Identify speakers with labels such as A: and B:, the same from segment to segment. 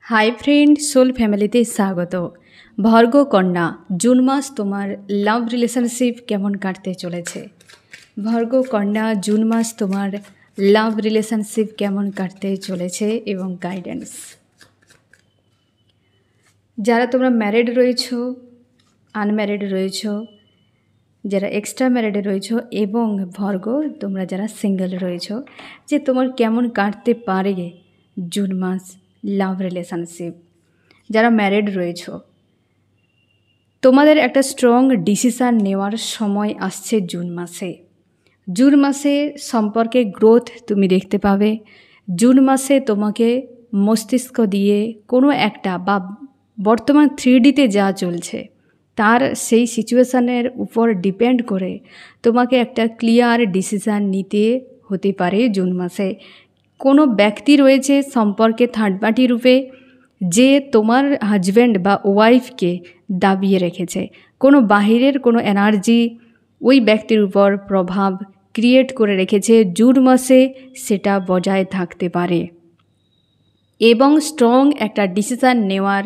A: Hi friend, soul ফ্যামিলিতে স্বাগত। ভর্গ কন্যা, জুন মাস তোমার লাভ রিলেশনশিপ কেমন কাটতে চলেছে? ভর্গ কন্যা, জুন মাস তোমার লাভ রিলেশনশিপ কেমন কাটতে চলেছে এবং গাইডেন্স। যারা তোমরা ম্যারিড রয়েছো, আনম্যারিড রয়েছো, যারা এক্সট্রা ম্যারিডে রয়েছো এবং ভর্গ তোমরা যারা সিঙ্গেল রয়েছো, যে তোমার কেমন কাটতে পারে জুন মাস লাভ রিলেশনশিপ। যারা ম্যারিড রয়েছো, তোমাদের একটা স্ট্রং ডিসিশান নেওয়ার সময় আসছে জুন মাসে। জুন মাসে সম্পর্কে গ্রোথ তুমি দেখতে পাবে। জুন মাসে তোমাকে মস্তিষ্ক দিয়ে কোনো একটা বা বর্তমান 3Dতে যা চলছে তার সেই সিচুয়েশানের উপর ডিপেন্ড করে তোমাকে একটা ক্লিয়ার ডিসিশান নিতে হতে পারে জুন মাসে। কোনো ব্যক্তি রয়েছে সম্পর্কে থার্ড পার্টি রূপে, যে তোমার হাজব্যান্ড বা ওয়াইফকে দাবিয়ে রেখেছে। কোনো বাহিরের কোনো এনার্জি ওই ব্যক্তির উপর প্রভাব ক্রিয়েট করে রেখেছে। জুন মাসে সেটা বজায় থাকতে পারে এবং স্ট্রং একটা ডিসিশান নেওয়ার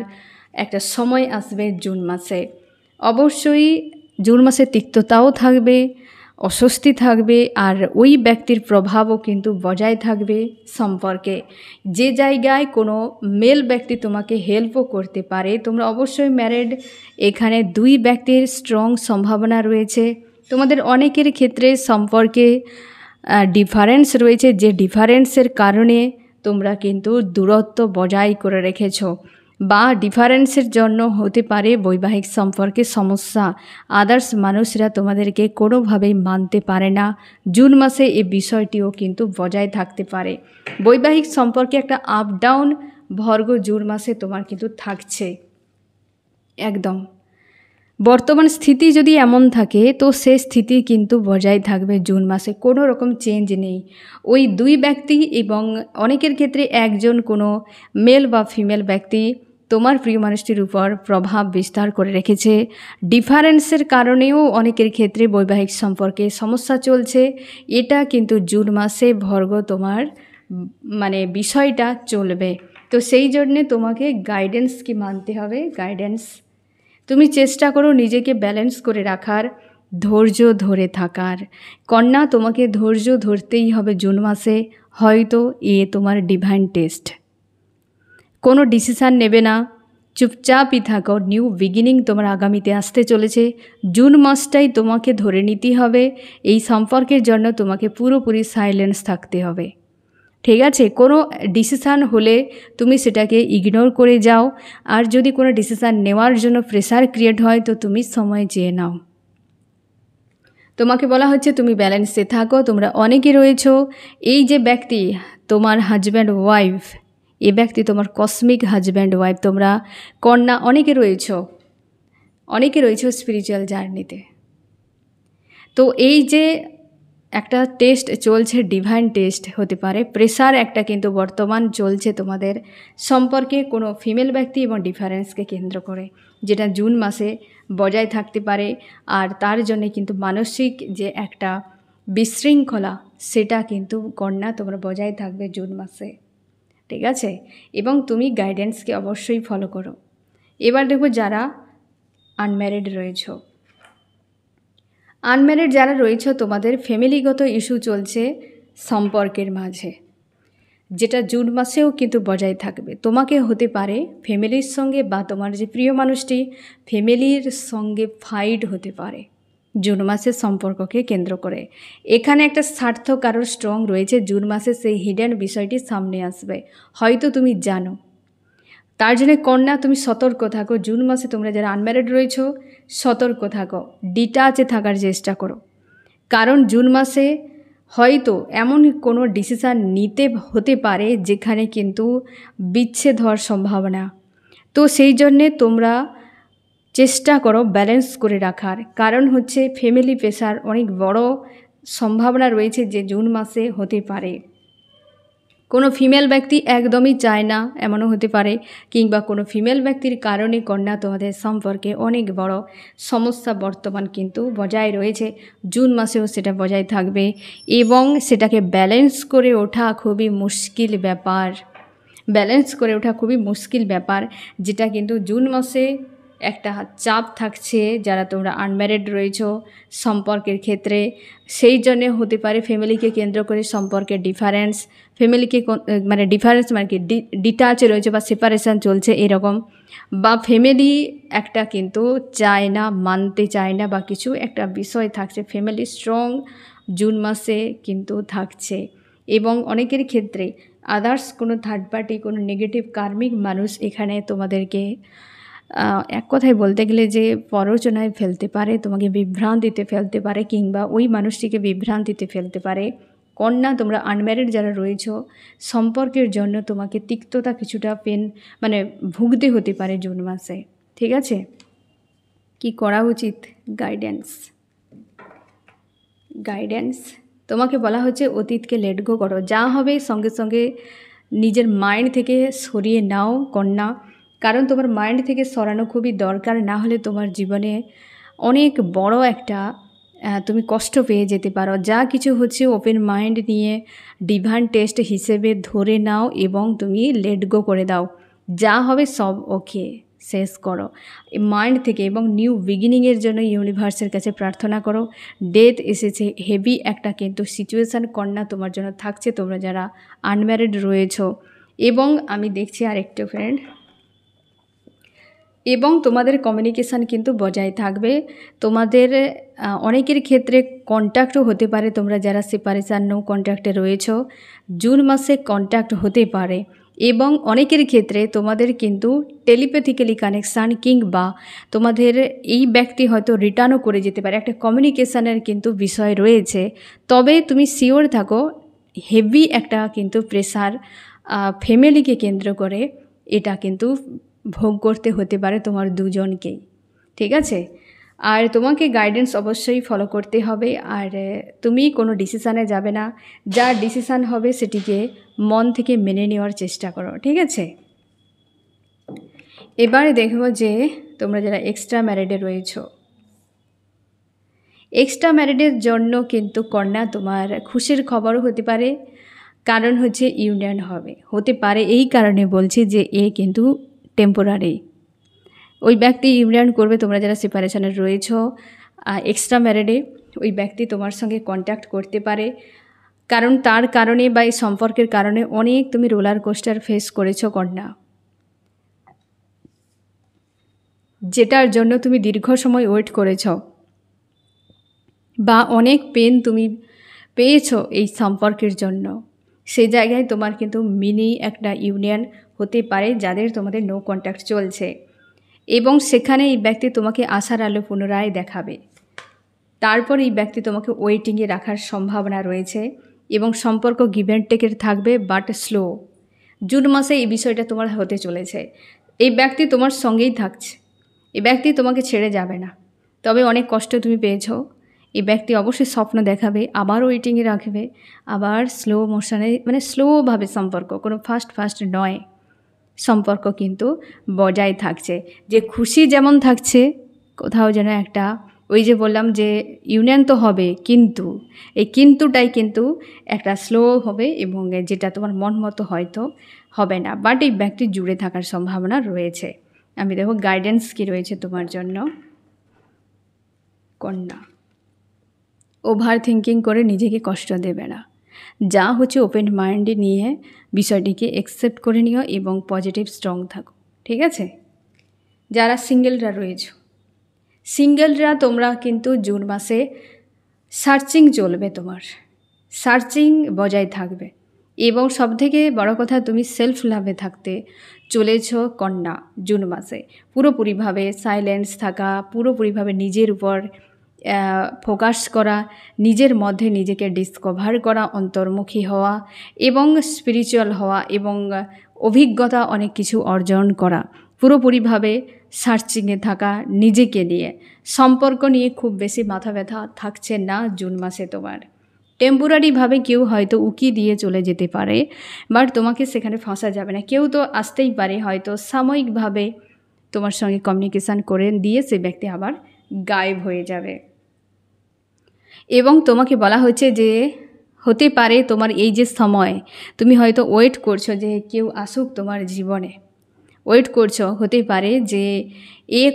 A: একটা সময় আসবে জুন মাসে। অবশ্যই জুন মাসে তিক্ততাও থাকবে, অস্বস্তি থাকবে, আর ওই ব্যক্তির প্রভাবও কিন্তু বজায় থাকবে সম্পর্কে। যে জায়গায় কোনো মেল ব্যক্তি তোমাকে হেল্পও করতে পারে। তোমরা অবশ্যই ম্যারিড, এখানে দুই ব্যক্তির স্ট্রং সম্ভাবনা রয়েছে। তোমাদের অনেকের ক্ষেত্রে সম্পর্কে ডিফারেন্স রয়েছে, যে ডিফারেন্সের কারণে তোমরা কিন্তু দূরত্ব বজায় করে রেখেছো, বা ডিফারেন্সের জন্য হতে পারে বৈবাহিক সম্পর্কে সমস্যা। আদার্স মানুষরা তোমাদেরকে কোনোভাবেই মানতে পারে না। জুন মাসে এই বিষয়টিও কিন্তু বজায় থাকতে পারে। বৈবাহিক সম্পর্কে একটা আপ ডাউন ভর্গ জুন মাসে তোমার কিন্তু থাকছে। একদম বর্তমান স্থিতি যদি এমন থাকে তো সে স্থিতি কিন্তু বজায় থাকবে জুন মাসে, কোনো রকম চেঞ্জ নেই। ওই দুই ব্যক্তি এবং অনেকের ক্ষেত্রে একজন কোনো মেল বা ফিমেল ব্যক্তি তোমার প্রিয় মানুষটির উপর প্রভাব বিস্তার করে রেখেছে। ডিফারেন্সের কারণেও অনেকের ক্ষেত্রে বৈবাহিক সম্পর্কে সমস্যা চলছে। এটা কিন্তু জুন মাসে ভর্গ তোমার বিষয়টা চলবে। তো সেই জন্যে তোমাকে গাইডেন্সকে মানতে হবে। গাইডেন্স তুমি চেষ্টা করো নিজেকে ব্যালেন্স করে রাখার, ধৈর্য ধরে থাকার। কন্যা, তোমাকে ধৈর্য ধরতেই হবে জুন মাসে। হয়তো তোমার ডিভাইন টেস্ট। কোনো ডিসিশান নেবে না, চুপচাপই থাকো। নিউ বিগিনিং তোমার আগামীতে আসতে চলেছে। জুন মাসটাই তোমাকে ধরে নিতে হবে। এই সম্পর্কের জন্য তোমাকে পুরোপুরি সাইলেন্স থাকতে হবে, ঠিক আছে? কোনো ডিসিশান হলে তুমি সেটাকে ইগনোর করে যাও, আর যদি কোনো ডিসিশান নেওয়ার জন্য প্রেশার ক্রিয়েট হয় তো তুমি সময় চেয়ে নাও। তোমাকে বলা হচ্ছে তুমি ব্যালেন্সে থাকো। তোমরা অনেকে রয়েছো, এই যে ব্যক্তি তোমার হাজব্যান্ড ওয়াইফ, এ ব্যক্তি তোমার কসমিক হাজব্যান্ড ওয়াইফ। তোমরা কন্যা অনেকে রয়েছো স্পিরিচুয়াল জার্নিতে। তো এই যে একটা টেস্ট চলছে, ডিভাইন টেস্ট হতে পারে, প্রেশার একটা কিন্তু বর্তমান চলছে তোমাদের সম্পর্কে কোনো ফিমেল ব্যক্তি এবং ডিফারেন্সকে কেন্দ্র করে, যেটা জুন মাসে বজায় থাকতে পারে। আর তার জন্য কিন্তু মানসিক যে একটা বিশৃঙ্খলা, সেটা কিন্তু কন্যা তোমরা বজায় থাকবে জুন মাসে, ঠিক আছে? এবং তুমি গাইডেন্সকে অবশ্যই ফলো করো। এবার দেখো যারা আনম্যারিড রয়েছো, আনম্যারিড যারা রয়েছে, তোমাদের ফ্যামিলিগত ইস্যু চলছে সম্পর্কের মাঝে, যেটা জুন মাসেও কিন্তু বজায় থাকবে। তোমাকে হতে পারে ফ্যামিলির সঙ্গে বা তোমার যে প্রিয় মানুষটি ফ্যামিলির সঙ্গে ফাইট হতে পারে জুন মাসের সম্পর্ককে কেন্দ্র করে। এখানে একটা স্বার্থ কারোর স্ট্রং রয়েছে। জুন মাসে সেই হিডেন বিষয়টি সামনে আসবে, হয়তো তুমি জানো। তার জন্য কন্যা, তুমি সতর্ক থাকো। জুন মাসে তোমরা যারা আনম্যারিড রয়েছো সতর্ক থাকো, ডিটাচে থাকার চেষ্টা করো। কারণ জুন মাসে হয়তো এমন কোনো ডিসিশান নিতে হতে পারে যেখানে কিন্তু বিচ্ছেদ হওয়ার সম্ভাবনা। তো সেই জন্যে তোমরা চেষ্টা করো ব্যালেন্স করে রাখার। কারণ হচ্ছে ফ্যামিলি প্রেশার অনেক বড় সম্ভাবনা রয়েছে যে জুন মাসে হতে পারে। কোনো ফিমেল ব্যক্তি একদমই চায় না, এমনও হতে পারে, কিংবা কোনো ফিমেল ব্যক্তির কারণে কন্যা তোমাদের সম্পর্কে অনেক বড় সমস্যা বর্তমান কিন্তু বজায় রয়েছে। জুন মাসেও সেটা বজায় থাকবে এবং সেটাকে ব্যালেন্স করে ওঠা খুবই মুশকিল ব্যাপার। ব্যালেন্স করে ওঠা খুবই মুশকিল ব্যাপার, যেটা কিন্তু জুন মাসে একটা চাপ থাকছে যারা তোমরা আনম্যারিড রয়েছো সম্পর্কের ক্ষেত্রে। সেই জন্যে হতে পারে ফ্যামিলিকে কেন্দ্র করে সম্পর্কের ডিফারেন্স, ফ্যামিলিকে মানে ডিফারেন্স মানে কি ডিটাচ রয়েছে বা সেপারেশন চলছে এরকম, বা ফ্যামিলি একটা কিন্তু চায় না, মানতে চায় না বা কিছু একটা বিষয় থাকছে। ফ্যামিলি স্ট্রং জুন মাসে কিন্তু থাকছে, এবং অনেকের ক্ষেত্রে আদার্স কোনো থার্ড পার্টি, কোনো নেগেটিভ কার্মিক মানুষ এখানে তোমাদেরকে এক কথায় বলতে গেলে যে প্ররোচনায় ফেলতে পারে, তোমাকে বিভ্রান্তিতে ফেলতে পারে, কিংবা ওই মানুষটিকে বিভ্রান্তিতে ফেলতে পারে। কন্যা, তোমরা আনম্যারিড যারা রয়েছো সম্পর্কের জন্য তোমাকে তিক্ততা কিছুটা পেন মানে ভুগতে হতে পারে জুন মাসে। ঠিক আছে, কি করা উচিত? গাইডেন্স তোমাকে বলা হচ্ছে অতীতকে লেট গো করো, যা হবে সঙ্গে সঙ্গে নিজের মাইন্ড থেকে সরিয়ে নাও কন্যা, কারণ তোমার মাইন্ড থেকে সরানো খুবই দরকার। না হলে তোমার জীবনে অনেক বড় একটা তুমি কষ্ট পেয়ে যেতে পারো। যা কিছু হচ্ছে ওপেন মাইন্ড নিয়ে ডিভাইন টেস্ট হিসেবে ধরে নাও এবং তুমি লেট গো করে দাও। যা হবে সব ওকে, শেষ করো মাইন্ড থেকে, এবং নিউ বিগিনিংয়ের জন্য ইউনিভার্সের কাছে প্রার্থনা করো। ডেথ এসেছে, হেভি একটা কিন্তু সিচুয়েশান কন্যা তোমার জন্য থাকছে, তোমরা যারা আনম্যারিড রয়েছো। এবং আমি দেখছি আরেকটা ফ্রেন্ড, এবং তোমাদের কমিউনিকেশান কিন্তু বজায় থাকবে। তোমাদের অনেকের ক্ষেত্রে কন্ট্যাক্টও হতে পারে, তোমরা যারা সেপারেশান নো কন্ট্যাক্টে রয়েছো জুন মাসে কন্ট্যাক্ট হতে পারে। এবং অনেকের ক্ষেত্রে তোমাদের কিন্তু টেলিপ্যাথিক্যালি কানেকশান, কিংবা তোমাদের এই ব্যক্তি হয়তো রিটার্নও করে যেতে পারে, একটা কমিউনিকেশানের কিন্তু বিষয় রয়েছে। তবে তুমি শিওর থাকো হেভি একটা কিন্তু প্রেশার ফ্যামিলিকে কেন্দ্র করে এটা কিন্তু ভোগ করতে হতে পারে তোমার দুজনকেই। ঠিক আছে, আর তোমাকে গাইডেন্স অবশ্যই ফলো করতে হবে। আর তুমি কোনো ডিসিশানে যাবে না, যা ডিসিশান হবে সেটিকে মন থেকে মেনে নেওয়ার চেষ্টা করো। ঠিক আছে, এবারে দেখব যে তোমরা যারা এক্সট্রা ম্যারিডে রয়েছো, এক্সট্রা ম্যারিডের জন্য কিন্তু কন্যা তোমার খুশির খবরও হতে পারে, কারণ হচ্ছে ইউনিয়ন হতে পারে। এই কারণে বলছি যে এ কিন্তু টেম্পোরারি, ওই ব্যক্তি ইউনিয়ন করবে। তোমরা যারা সেপারেশনে রয়েছো এক্সট্রা ম্যারিডে, ওই ব্যক্তি তোমার সঙ্গে কন্ট্যাক্ট করতে পারে, কারণ তার কারণে বা এই সম্পর্কের কারণে অনেক তুমি রোলার কোস্টার ফেস করেছো কন্যা, যেটার জন্য তুমি দীর্ঘ সময় ওয়েট করেছো, বা অনেক পেন তুমি পেয়েছো এই সম্পর্কের জন্য। সেই জায়গায় তোমার কিন্তু মিনি একটা ইউনিয়ন হতে পারে যাদের তোমাদের নো কন্ট্যাক্ট চলছে, এবং সেখানে এই ব্যক্তি তোমাকে আশার আলো পুনরায় দেখাবে। তারপর এই ব্যক্তি তোমাকে ওয়েটিংয়ে রাখার সম্ভাবনা রয়েছে, এবং সম্পর্ক গিভ অ্যান্ড টেকের থাকবে, বাট স্লো। জুন মাসে এই বিষয়টা তোমার হতে চলেছে। এই ব্যক্তি তোমার সঙ্গেই থাকছে, এই ব্যক্তি তোমাকে ছেড়ে যাবে না। তবে অনেক কষ্ট তুমি পেয়েছো, এই ব্যক্তি অবশ্যই স্বপ্ন দেখাবে, আবার ওয়েটিংয়ে রাখবে, আবার স্লো মোশনে মানে স্লোভাবে সম্পর্ক, কোনো ফাস্ট নয়, সম্পর্ক কিন্তু বজায় থাকছে। যে খুশি যেমন থাকছে, কোথাও যেন একটা ওই যে বললাম যে ইউনিয়ন তো হবে, কিন্তু এই কিন্তুটাই কিন্তু একটা স্লো হবে, এবং যেটা তোমার মন মতো হয়তো হবে না, বাট এই ব্যক্তি জুড়ে থাকার সম্ভাবনা রয়েছে। আমি দেখো গাইডেন্স কি রয়েছে তোমার জন্য। কন্যা, ওভার থিঙ্কিং করে নিজেকে কষ্ট দেবে না, যা হচ্ছে ওপেন মাইন্ডে নিয়ে বিষয়টিকে অ্যাকসেপ্ট করে নিও এবং পজিটিভ স্ট্রং থাকো। ঠিক আছে, যারা সিঙ্গেলরা রয়েছে, সিঙ্গেলরা তোমরা কিন্তু জুন মাসে সার্চিং চলবে, তোমার সার্চিং বজায় থাকবে, এবং সবথেকে বড় কথা তুমি সেলফ লাভে থাকতে চলেছ কন্যা জুন মাসে। পুরোপুরিভাবে সাইলেন্স থাকা, পুরোপুরিভাবে নিজের উপর ফোকাস করা, নিজের মধ্যে নিজেকে ডিসকভার করা, অন্তর্মুখী হওয়া এবং স্পিরিচুয়াল হওয়া, এবং অভিজ্ঞতা অনেক কিছু অর্জন করা, পুরোপুরিভাবে সার্চিংয়ে থাকা নিজেকে নিয়ে। সম্পর্ক নিয়ে খুব বেশি মাথা ব্যথা থাকছে না জুন মাসে তোমার। টেম্পোরারিভাবে কেউ হয়তো উকি দিয়ে চলে যেতে পারে, বাট তোমাকে সেখানে ফাঁসা যাবে না। কেউ তো আসতেই পারে, হয়তো সাময়িকভাবে তোমার সঙ্গে কমিউনিকেশান করে দিয়ে সে ব্যক্তি আবার গায়েব হয়ে যাবে। এবং তোমাকে বলা হচ্ছে যে হতে পারে তোমার এই যে সময় তুমি হয়তো ওয়েট করছো যে কেউ আসুক তোমার জীবনে, ওয়েট করছো, হতে পারে যে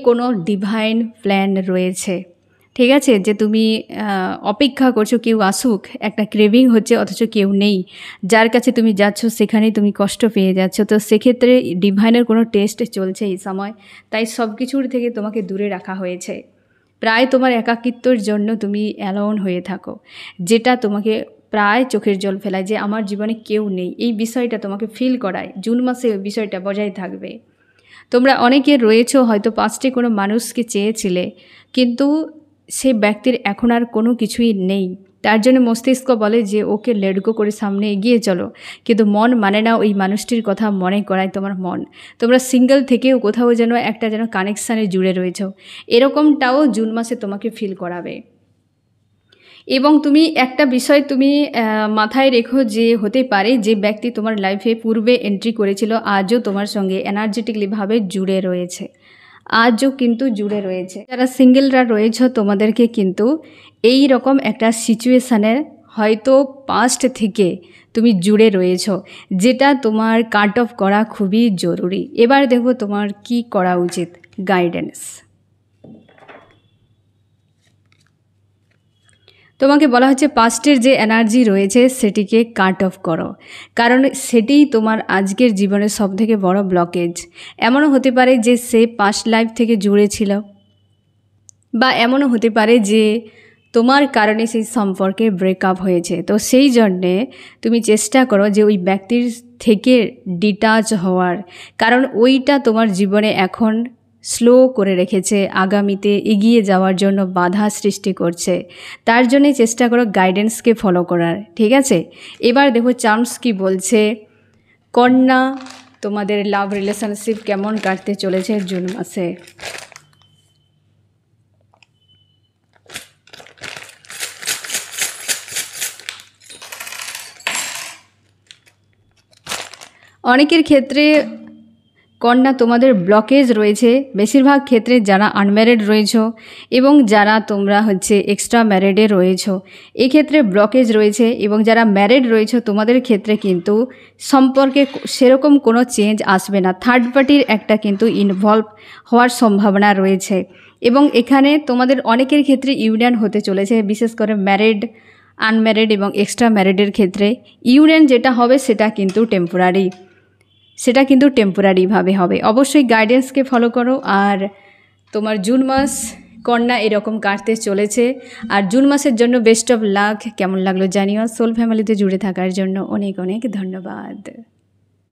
A: কোনো ডিভাইন প্ল্যান রয়েছে, ঠিক আছে, যে তুমি অপেক্ষা করছো কেউ আসুক, একটা ক্রেভিং হচ্ছে অথচ কেউ নেই, যার কাছে তুমি যাচ্ছ সেখানেই তুমি কষ্ট পেয়ে যাচ্ছ। তো সেক্ষেত্রে ডিভাইনের কোনো টেস্ট চলছে এই সময়, তাই সব কিছুর থেকে তোমাকে দূরে রাখা হয়েছে। প্রায় তোমার একাকিত্বর জন্য তুমি অ্যালোন হয়ে থাকো, যেটা তোমাকে প্রায় চোখের জল ফেলায় যে আমার জীবনে কেউ নেই, এই বিষয়টা তোমাকে ফিল করায়। জুন মাসে ওই বিষয়টা বজায় থাকবে। তোমরা অনেকে রয়েছো হয়তো পাস্টে কোনো মানুষকে চেয়েছিলে, কিন্তু সে ব্যক্তির এখন আর কোনো কিছুই নেই, তার জন্য মস্তিষ্ক বলে যে ওকে লেট গো করে সামনে এগিয়ে চলো, কিন্তু মন মানে না ওই মানুষটির কথা মনে করায় তোমার মন। তোমরা সিঙ্গেল থেকেও কোথাও যেন একটা যেন কানেকশানে জুড়ে রয়েছো, এরকমটাও জুন মাসে তোমাকে ফিল করাবে। এবং তুমি একটা বিষয় তুমি মাথায় রেখো যে হতে পারে যে ব্যক্তি তোমার লাইফে পূর্বে এন্ট্রি করেছিল আজও তোমার সঙ্গে এনার্জেটিকলিভাবে জুড়ে রয়েছে, আজও কিন্তু জুড়ে রয়েছে। যারা সিঙ্গেলরা রয়েছ তোমাদেরকে কিন্তু এই রকম একটা সিচুয়েশানে হয়তো পাস্ট থেকে তুমি জুড়ে রয়েছ, যেটা তোমার কাট অফ করা খুবই জরুরি। এবার দেখো তোমার কি করা উচিত। গাইডেন্স তোমাকে বলা হচ্ছে পাস্টের যে এনার্জি রয়েছে সেটিকে কাট অফ করো, কারণ সেটিই তোমার আজকের জীবনের সবথেকে বড় ব্লকেজ। এমনও হতে পারে যে সে পাস্ট লাইফ থেকে জুড়ে ছিল, বা এমনও হতে পারে যে তোমার কারণে সেই সম্পর্কে ব্রেকআপ হয়েছে। তো সেই জন্যে তুমি চেষ্টা করো যে ওই ব্যক্তির থেকে ডিটাচ হওয়ার, কারণ ওইটা তোমার জীবনে এখন স্লো করে রেখেছে, আগামীতে এগিয়ে যাওয়ার জন্য বাধা সৃষ্টি করছে। তার জন্যে চেষ্টা করো গাইডেন্সকে ফলো করার, ঠিক আছে। এবার দেখো চার্মস কি বলছে। কন্যা, তোমাদের লাভ রিলেশনশিপ কেমন কাটতে চলেছে জুন মাসে। অনেকের ক্ষেত্রে কন্যা তোমাদের ব্লকেজ রয়েছে, বেশিরভাগ ক্ষেত্রে যারা আনম্যারিড রয়েছো এবং যারা তোমরা হচ্ছে এক্সট্রা ম্যারিডে রয়েছো এক্ষেত্রে ব্লকেজ রয়েছে, এবং যারা ম্যারিড রয়েছো তোমাদের ক্ষেত্রে কিন্তু সম্পর্কে সেরকম কোনো চেঞ্জ আসবে না, থার্ড পার্টির একটা কিন্তু ইনভলভ হওয়ার সম্ভাবনা রয়েছে। এবং এখানে তোমাদের অনেকের ক্ষেত্রে ইউনিয়ন হতে চলেছে, বিশেষ করে ম্যারিড, আনম্যারিড এবং এক্সট্রা ম্যারিডের ক্ষেত্রে ইউনিয়ন যেটা হবে সেটা কিন্তু টেম্পোরারি, সেটা কিন্তু টেম্পোরারিভাবে হবে। অবশ্যই গাইডেন্সকে ফলো করো। আর তোমার জুন মাস কন্যা এরকম কাটতে চলেছে। আর জুন মাসের জন্য বেস্ট অফ লাক। কেমন লাগলো জানিও। সোল ফ্যামিলিতে জুড়ে থাকার জন্য অনেক অনেক ধন্যবাদ।